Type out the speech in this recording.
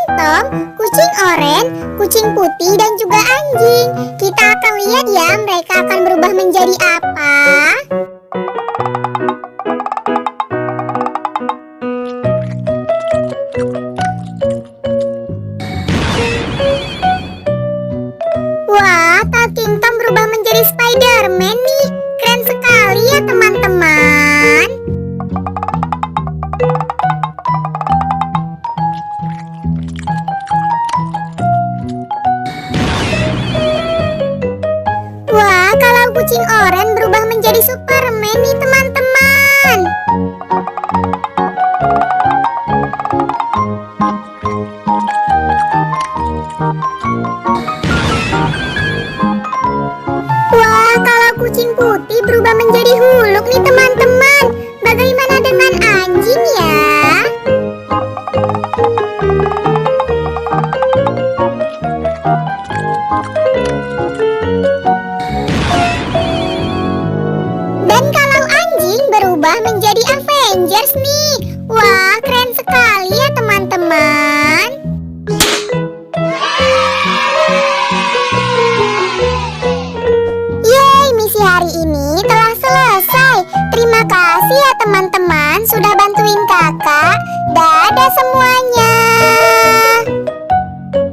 Tom, kucing oranye, kucing putih, dan juga anjing. Kita akan lihat ya mereka akan berubah menjadi apa. Wah, Talking Tom berubah menjadi Spider-Man nih. Keren sekali ya teman-teman. Wah, kalau kucing oranye berubah menjadi Superman nih teman-teman. Wah, kalau kucing putih berubah menjadi Hulk nih teman-teman. Bagaimana dengan anjing ya? Dan kalau anjing berubah menjadi Avengers nih. Wah, keren sekali ya teman-teman. Yeay, misi hari ini telah selesai. Terima kasih ya teman-teman sudah bantuin kakak. Dadah semuanya.